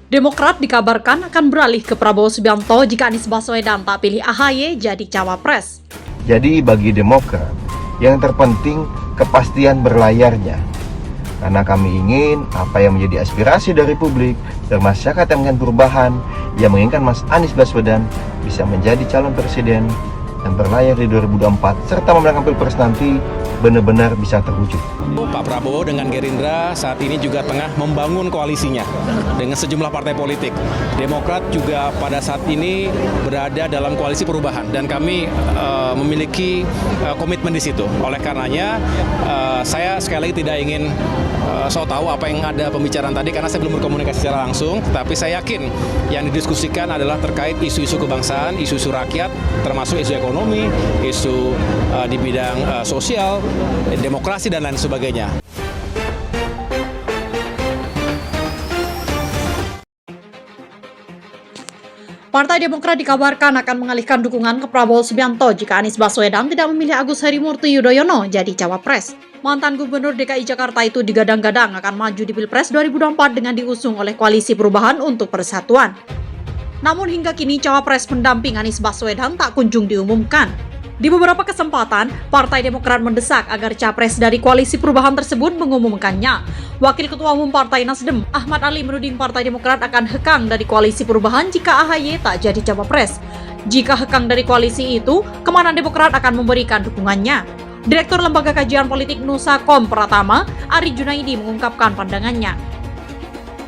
Demokrat dikabarkan akan beralih ke Prabowo Subianto jika Anies Baswedan tak pilih AHY jadi cawapres. Jadi bagi Demokrat, yang terpenting kepastian berlayarnya. Karena kami ingin apa yang menjadi aspirasi dari publik dan masyarakat yang ingin perubahan, yang menginginkan Mas Anies Baswedan bisa menjadi calon presiden dan berlayar di 2024 serta memenangkan Pilpres nanti benar-benar bisa terwujud. Pak Prabowo dengan Gerindra saat ini juga tengah membangun koalisinya dengan sejumlah partai politik. Demokrat juga pada saat ini berada dalam koalisi perubahan dan kami memiliki komitmen di situ. Oleh karenanya saya sekali lagi tidak ingin tahu apa yang ada pembicaraan tadi karena saya belum berkomunikasi secara langsung, tetapi saya yakin yang didiskusikan adalah terkait isu-isu kebangsaan, isu-isu rakyat, termasuk isu ekonomi, isu di bidang sosial, demokrasi dan lain sebagainya. Partai Demokrat dikabarkan akan mengalihkan dukungan ke Prabowo Subianto jika Anies Baswedan tidak memilih Agus Harimurti Yudhoyono jadi cawapres. Mantan Gubernur DKI Jakarta itu digadang-gadang akan maju di Pilpres 2024 dengan diusung oleh Koalisi Perubahan untuk Persatuan. Namun hingga kini cawapres pendamping Anies Baswedan tak kunjung diumumkan. Di beberapa kesempatan, Partai Demokrat mendesak agar capres dari Koalisi Perubahan tersebut mengumumkannya. Wakil Ketua Umum Partai Nasdem, Ahmad Ali menuding Partai Demokrat akan hekang dari Koalisi Perubahan jika AHY tak jadi cawapres. Jika hekang dari koalisi itu, kemana Demokrat akan memberikan dukungannya? Direktur Lembaga Kajian Politik Nusa.com Pratama, Ari Junaidi mengungkapkan pandangannya.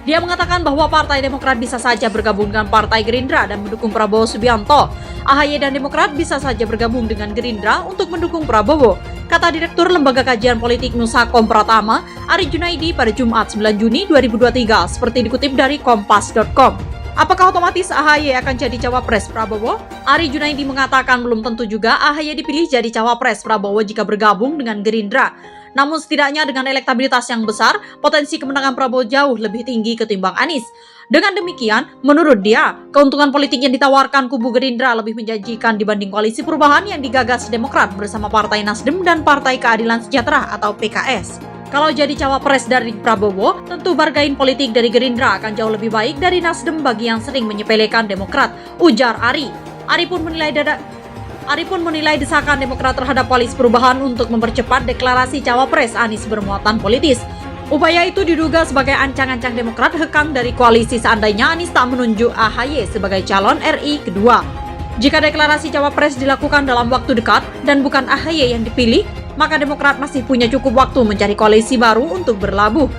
Dia mengatakan bahwa Partai Demokrat bisa saja bergabung dengan Partai Gerindra dan mendukung Prabowo Subianto. AHY dan Demokrat bisa saja bergabung dengan Gerindra untuk mendukung Prabowo, kata Direktur Lembaga Kajian Politik Nusa.com Pratama, Ari Junaidi pada Jumat 9 Juni 2023, seperti dikutip dari Kompas.com. Apakah otomatis AHY akan jadi cawapres Prabowo? Ari Junaidi mengatakan belum tentu juga AHY dipilih jadi cawapres Prabowo jika bergabung dengan Gerindra. Namun setidaknya dengan elektabilitas yang besar, potensi kemenangan Prabowo jauh lebih tinggi ketimbang Anies. Dengan demikian, menurut dia, keuntungan politik yang ditawarkan kubu Gerindra lebih menjanjikan dibanding Koalisi Perubahan yang digagas Demokrat bersama Partai Nasdem dan Partai Keadilan Sejahtera atau PKS. Kalau jadi cawapres dari Prabowo, tentu bargain politik dari Gerindra akan jauh lebih baik dari Nasdem bagi yang sering menyepelekan Demokrat, ujar Ari. Ari pun menilai desakan Demokrat terhadap Koalisi Perubahan untuk mempercepat deklarasi cawapres Anies bermuatan politis. Upaya itu diduga sebagai ancang-ancang Demokrat hekang dari koalisi seandainya Anies tak menunjuk AHY sebagai calon RI kedua. Jika deklarasi cawapres dilakukan dalam waktu dekat dan bukan AHY yang dipilih, maka Demokrat masih punya cukup waktu mencari koalisi baru untuk berlabuh.